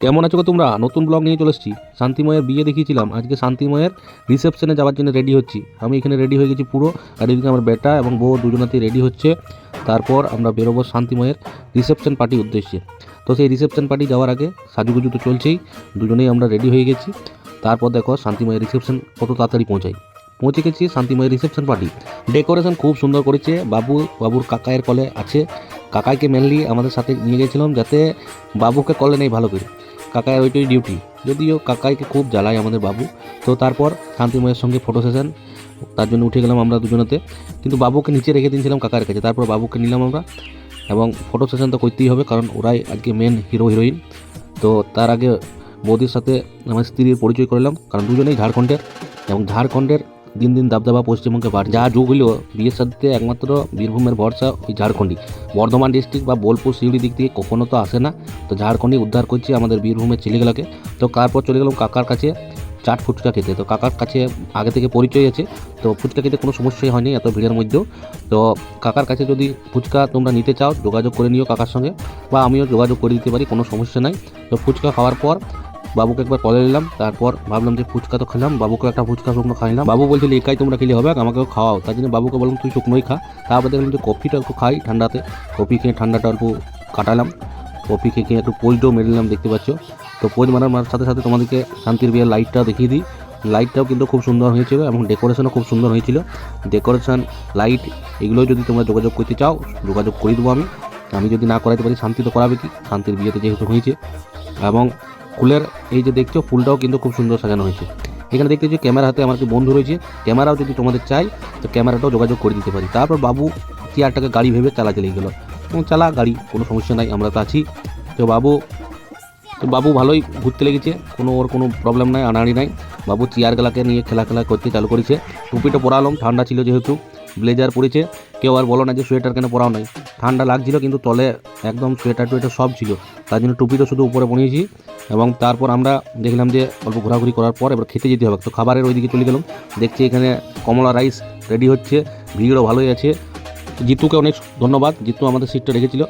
কেমন আছো গো তোমরা? নতুন ব্লগ নিয়ে চলে এসেছি। শান্তিময়ের বিয়ে দেখিয়েছিলাম, আজকে শান্তিময়ের রিসেপশনে যাওয়ার জন্য রেডি হচ্ছি। আমি এখানে রেডি হয়ে গেছি পুরো, আর এদিকে আমার বেটা এবং বউ দুজনাতেই রেডি হচ্ছে। তারপর আমরা বেরোবো শান্তিময়ের রিসেপশন পার্টির উদ্দেশ্যে। তো সেই রিসেপশন পার্টি যাওয়ার আগে সাজুগুজু তো চলছেই, দুজনেই আমরা রেডি হয়ে গেছি। তারপর দেখো শান্তিময়ের রিসেপশন কত তাড়াতাড়ি পৌঁছে গেছি শান্তিময়ের রিসেপশন পার্টি। ডেকোরেশন খুব সুন্দর করেছে। বাবুর কাকায়ের কলে আছে। কাকাইকে মেনলি আমাদের সাথে নিয়ে গেছিলাম যাতে বাবুকে কলে নেই ভালো করে, কাকায়ের ওইটাই ডিউটি। যদিও কাকাইকে খুব জ্বালায় আমাদের বাবু। তো তারপর শান্তিময়ের সঙ্গে ফটো সেশন, তার জন্য উঠে গেলাম আমরা দুজনেতে, কিন্তু বাবুকে নিচে রেখে দিয়েছিলাম কাকার কাছে। তারপর বাবুকে নিলাম আমরা, এবং ফটো সেশন তো করতেই হবে কারণ ওরাই আজকে মেন হিরো হিরোইন। তো তার আগে বৌদির সাথে আমার স্ত্রীর পরিচয় করলাম, কারণ দুজনেই ঝাড়খণ্ডের, এবং ঝাড়খণ্ডের দিন দিন দাবদাবা পশ্চিমবঙ্গে বাড়ছে। যা যুগ হইলেও বিয়ের সাথে একমাত্র বীরভূমের ভরসা ওই ঝাড়খণ্ডই। বর্ধমান ডিস্ট্রিক্ট বা বোলপুর সিউড়ি দিক থেকে কখনো তো আসে না। তো ঝাড়খণ্ডই উদ্ধার করছে আমাদের বীরভূমের ছেলেগুলোকে। তো তারপর চলে গেলাম কাকার কাছে চাট ফুচকা খেতে। তো কাকার কাছে আগে থেকে পরিচয় আছে, তো ফুচকা খেতে কোনো সমস্যাই হয়নি এত ভিড়ের মধ্যেও। তো কাকার কাছে যদি ফুচকা তোমরা নিতে চাও যোগাযোগ করে নিও কাকার সঙ্গে, বা আমিও যোগাযোগ করে দিতে পারি, কোনো সমস্যা নাই। তো ফুচকা খাওয়ার পর বাবুকে একবার কলে নিলাম। তারপর ভাবলাম যে ফুচকা তো খেলাম, বাবুকে একটা ফুচকা শুকনো খাইলাম। বাবু বলছিল একাই তোমরা খেলে হবে, আমাকেও খাওয়াও। তার জন্য বাবুকে বললাম তুই শুকনোই খা। তারপর দেখলাম যে কফিটা একটু খাই ঠান্ডাতে, কফি খেয়ে ঠান্ডাটা একটু কাটালাম। কফি খেয়ে একটু পোজটাও মেরে নিলাম, দেখতে পাচ্ছ। তো পোজ মারার সাথে সাথে তোমাদেরকে শান্তির বিয়ের লাইটটা দেখিয়ে দিই। লাইটটাও কিন্তু খুব সুন্দর হয়েছিল এবং ডেকোরেশনও খুব সুন্দর হয়েছিল। ডেকোরেশন, লাইট, এগুলো যদি তোমরা যোগাযোগ করতে চাও যোগাযোগ করে দেবো আমি যদি না করাতে পারি শান্তি তো করাবে কি, শান্তির বিয়েতে যেহেতু হয়েছে। এবং ফুলের এই যে দেখছো ফুলটাও কিন্তু খুব সুন্দর সাজানো হয়েছে। এখানে দেখতে যে ক্যামেরা হাতে আমার কি বন্ধু রয়েছে, ক্যামেরাও যদি তোমাদের চাই তো ক্যামেরাটাও যোগাযোগ করে দিতে পারি। তারপর বাবু চেয়ারটাকে গাড়ি ভেবে চালিয়ে গেলো, এবং চালা গাড়ি, কোনো সমস্যা নাই, আমরা তো আছি। তো বাবু ভালোই ঘুরতে লেগেছে, ওর কোনো প্রবলেম নাই, আনাড়ি নাই। বাবু চেয়ারগুলাকে নিয়ে খেলা করতে চালু করেছে। টুপিটা পরালাম, ঠান্ডা ছিল যেহেতু, ব্লেজার পরেছে। কেউ আর বলো না যে সোয়েটার কেন পরাও নাই, ঠান্ডা লাগছিল কিন্তু তলে একদম সোয়েটার টোয়েটার সব ছিল, তার জন্য টুপিটা শুধু উপরে বনিয়েছি। এবং তারপর আমরা দেখলাম যে অল্প ঘোরাঘুরি করার পর এবার খেতে যেতে হবে। তো খাবারের ওইদিকে চলে গেলাম। দেখছি এখানে কমলা রাইস রেডি হচ্ছে, ভিড়ও ভালোই আছে। জিতুকে অনেক ধন্যবাদ, জিতু আমাদের সিটটা রেখেছিল।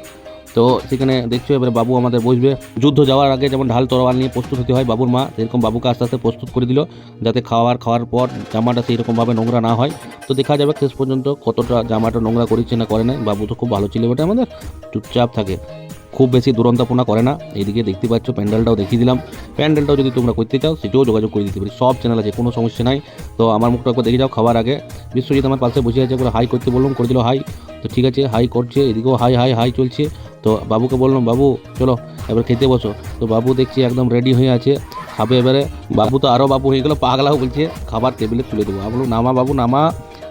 তো সেখানে দেখছো এবারে বাবু আমাদের বসবে। যুদ্ধ যাওয়ার আগে যেমন ঢাল তরোয়াল নিয়ে প্রস্তুত হতে হয় বাবুর মা, সেরকম বাবুকে আস্তে আস্তে প্রস্তুত করে দিল, যাতে খাওয়ার পর জামাটা সেই রকমভাবে নোংরা না হয়। তো দেখা যাবে শেষ পর্যন্ত কতটা জামাটা নোংরা করেছে না করে নাই। বাবু তো খুব ভালো ছিল বটে আমাদের, চুপচাপ থাকে, খুব বেশি দুরন্তপনা করে না। এইদিকে দেখতে পাচ্ছ প্যান্ডেলটাও দেখিয়ে দিলাম। প্যান্ডেলটাও যদি তোমরা করতে চাও সেটাও যোগাযোগ করে দিতে পারি, সব চ্যানেল আছে, কোনো সমস্যা নাই। তো আমার মুখটা একবার দেখে যাও খাবার আগে। বিশ্বজিৎ আমার পাশে বসে আছে, একবার হাই করতে বললাম, করে দিল হাই। তো ঠিক আছে, হাই করছে, এদিকেও হাই হাই হাই চলছে। তো বাবুকে বললাম বাবু চলো এবার খেতে বসো। তো বাবু দেখছি একদম রেডি হয়ে আছে, খাবে এবারে। বাবু তো আরও বাবু হয়ে গেলো, পাগলাও বলছে খাবার টেবিলে তুলে দেবো। আমি বললাম নামা বাবু নামা,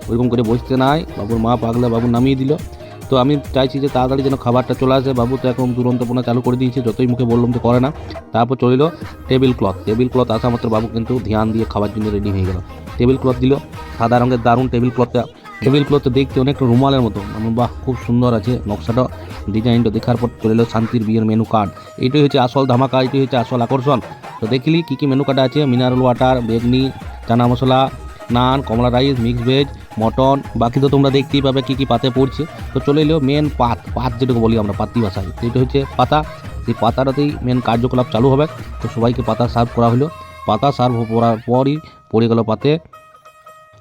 ওইরকম করে বসতে নাই। বাবুর মা পাগলা, বাবু নামিয়ে দিল। তো আমি চাইছি যে তাড়াতাড়ি যেন খাবারটা চলে আসে। বাবু তো এখন দুরন্তপনা চালু করে দিয়েছে, যতই মুখে বললাম যে করে না। তারপর চলিল টেবিল ক্লথ আসা মাত্র বাবু কিন্তু ধ্যান দিয়ে খাবার জন্য রেডি হয়ে গেল। টেবিল ক্লথ দিল, সাদা রঙের দারুণ টেবিল ক্লথটা দেখতে অনেকটা রুমালের মতো, বাহ খুব সুন্দর আছে নকশাটা, ডিজাইনটা দেখার পর চলে এলো শান্তির বিয়ের মেনু কার্ড। এইটাই হচ্ছে আসল ধামাকা, এইটাই হচ্ছে আসল আকর্ষণ। তো দেখলি কী কী মেনু কার্ডে আছে, মিনারেল ওয়াটার, বেগনি, চানা মশলা, নান, কমলা রাইস, মিক্স ভেজ, মটন, বাকি তো তোমরা দেখতেই পাবে কী কী পাতে পড়ছে। তো চলে এলো মেন পাত যেটাকে বলি আমরা পাতি ভাষায়, সেটা হচ্ছে পাতা। সেই পাতাটাতেই মেন কার্যকলাপ চালু হবে। তো সবাইকে পাতা সার্ভ করা হলো। পাতা সার্ভ করার পরই পড়ে গেল পাতে।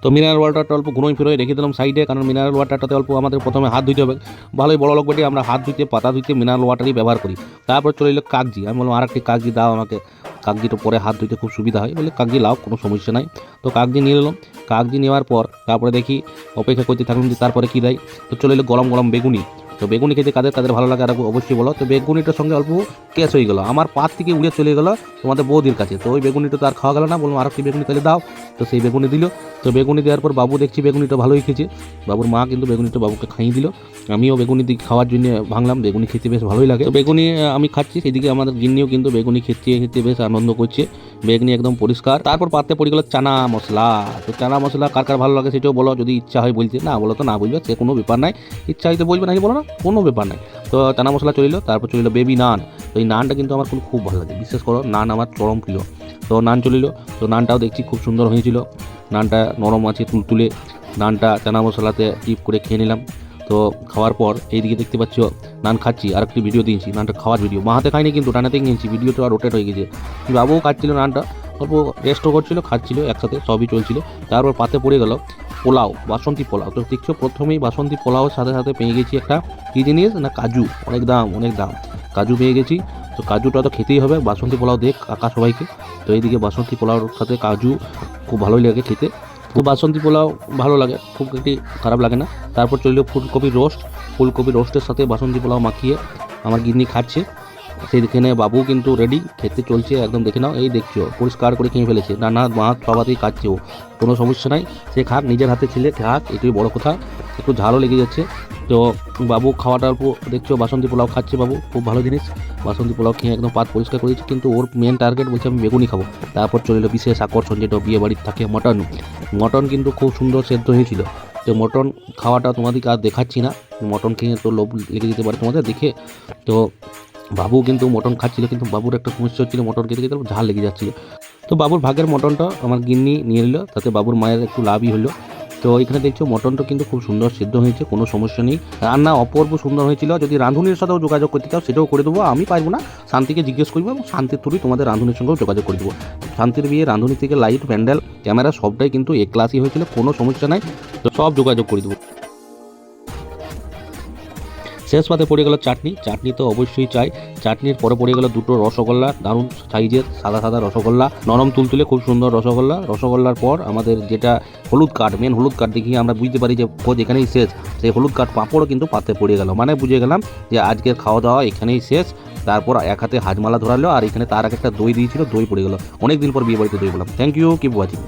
তো মিনারেল ওয়াটারটা অল্প ঘুনোই ফিরোয় রেখে দিলাম সাইডে, কারণ মিনারেল ওয়াটারটাতে অল্প আমাদের প্রথমে হাত ধুতে হবে। ভালোই বড় লোক বেটি, আমরা হাত ধুতে পাতা ধুতে মিনারেল ওয়াটারই ব্যবহার করি। তারপর চলে এলো কাগজি। আমি বললাম আর একটি কাগজি দাও আমাকে, কাগজিটা পরে হাত ধুতে খুব সুবিধা হয় বলে কাগজি লাও, কোনো সমস্যা নাই। তো কাগজি নিয়ে নিলাম। কাগজি নেওয়ার পর তারপরে দেখি অপেক্ষা করতে থাকলাম যে তারপরে কী দেয়। তো চলে এলো গরম গরম বেগুনি। তো বেগুনি খেতে কাদের ভালো লাগে আর অবশ্যই বলো। তো বেগুনিটার সঙ্গে অল্প কেস হয়ে গেলো, আমার পাত থেকে উড়ে চলে গেলো তোমাদের বৌদির কাছে। তো ওই বেগুনিটা তো আর খাওয়া গেল না, বললাম আর একটি বেগুনি তাহলে দাও। তো সেই বেগুনি দিল। তো বেগুনি দেওয়ার পর বাবু দেখছি বেগুনিটা ভালোই খেয়েছে। বাবুর মা কিন্তু বেগুনিটা বাবুকে খাইয়ে দিল। আমিও বেগুনি দিয়ে খাওয়ার জন্য ভাঙলাম, বেগুনি খেতে বেশ ভালোই লাগে। তো বেগুনি আমি খাচ্ছি, সেদিকে আমাদের জিন্নিও কিন্তু বেগুনি খেতে বেশ আনন্দ করছে। বেগুনি একদম পরিষ্কার। তারপর পাতে পড়ে গেল চানা মশলা। তো চানা মশলা কার ভালো লাগে সেটাও বলো, যদি ইচ্ছা হয় বলতে, না বলো তো না বলবে, সে কোনো ব্যাপার নাই। ইচ্ছা হয়তো বলবে, না বলো না, কোনো ব্যাপার নাই। তো চানা মশলা চলিল। তারপর চলিল বেবি নান। তো এই নানটা কিন্তু আমার খুব ভালো লাগে, বিশেষ করে নান আমার চরম প্রিয়। তো নান চলিল। তো নানটাও দেখছি খুব সুন্দর হয়েছিল, নানটা নরম আছে তুলতুলে। নানটা চানা মশলাতে ডিপ করে খেয়ে নিলাম। তো তো খাওয়ার পর এইদিকে দেখতে পাচ্ছ নান খাচ্ছি, আর একটি ভিডিও দিয়েছি নানটা খাওয়ার ভিডিও, মা হাতে খাইনি কিন্তু ডানাতে নিয়েছি, ভিডিওটা রোটেট হয়ে গেছে। বাবুও খাচ্ছিল নানটা, অল্প রেস্টও করছিল, খাচ্ছিল একসাথে, সবই চলছিল। তারপর পাতে পড়ে গেল পোলাও, বাসন্তী পোলাও। তো দেখছো প্রথমেই বাসন্তী পোলাওর সাথে সাথে পেয়ে গেছি একটা কী জিনিস না, কাজু। অনেক দাম কাজু পেয়ে গেছি। তো কাজুটা তো খেতেই হবে, বাসন্তী পোলাও দেখ কাকা সবাইকে। তো এইদিকে বাসন্তী পোলাওর সাথে কাজু খুব ভালোই লাগে খেতে। তো বাসন্তী পোলাও ভালো লাগে, খুব একটি খারাপ লাগে না। তারপর চলল ফুলকপি রোস্টের সাথে বাসন্তী পোলাও মাখিয়ে আমার গিন্নি খাচ্ছে। সেইখানে বাবু কিন্তু রেডি, খেতে চলছে একদম। দেখে নাও, এই দেখছো পরিষ্কার করে খেয়ে ফেলেছে, না মা সবাতেই খাচ্ছে, ও কোনো সমস্যা নাই, সে খাক, নিজের হাতে ছেলে খাক, এটাই বড় কথা। একটু ঝালও লেগে যাচ্ছে। তো বাবু খাওয়াটার অল্প দেখছো বাসন্তী পোলাও খাচ্ছে বাবু, খুব ভালো জিনিস। বাসন্তী পোলাও খেয়ে একদম পাত পরিষ্কার করেছি, কিন্তু ওর মেন টার্গেট বলছে আমি বেগুনি খাবো। তারপর চলে বিশেষ আকর্ষণ, যেটা বিয়ে বাড়ির থাকে মটন কিন্তু খুব সুন্দর সেদ্ধ হয়েছিল। তো মটন খাওয়াটা তোমাদেরকে আর দেখাচ্ছি না, মটন খেয়ে তো লোভ লেগে যেতে পারে তোমাদের দেখে। তো বাবু কিন্তু মটন খাচ্ছিল, কিন্তু বাবুর একটা সমস্যা হচ্ছিল, মটন খেতে খেতে ঝাল লেগে যাচ্ছিল। তো বাবুর ভাগের মটনটা আমার গিন্নি নিয়ে নিল, তাতে বাবুর মায়ের একটু লাভই হলো। তো এখানে দেখছো মটনটা কিন্তু খুব সুন্দর সিদ্ধ হয়েছে, কোনো সমস্যা নেই, রান্না অপূর্ব সুন্দর হয়েছিল। যদি রাঁধুনির সাথেও যোগাযোগ করতে চাও সেটাও করে দেবো, আমি পারবো না, শান্তিকে জিজ্ঞেস করবো এবং শান্তির থ্রুই তোমাদের রাঁধুনির সঙ্গেও যোগাযোগ করে দেবো। শান্তির বিয়ে রাঁধুনি থেকে লাইট, প্যান্ডেল, ক্যামেরা সবটাই কিন্তু এ ক্লাসই হয়েছিল, কোনো সমস্যা নাই, তো সব যোগাযোগ করে দেবো। শেষ পাতে পড়ে গেল চাটনি তো অবশ্যই চাই। চাটনির পরে পড়ে গেল দুটো রসগোল্লা, দারুণ সাইজের সাদা রসগোল্লা, নরম তুলতুলে খুব সুন্দর রসগোল্লার পর আমাদের যেটা মেন হলুদ কার্ড দেখিয়ে আমরা বুঝতে পারি যে ভোজ এখানেই শেষ। সেই হলুদ কার্ড পাঁপড়ও কিন্তু পাতে পড়ে গেল, মানে বুঝে গেলাম যে আজকের খাওয়া দাওয়া এখানেই শেষ। তারপর এক হাতে হাজমালা ধরালো, আর এখানে তার আগে একটা দই দিয়েছিল, দই পড়ে গেল। অনেকদিন পর বিয়ে বাড়িতে দই পেলাম। Thank you, keep watching.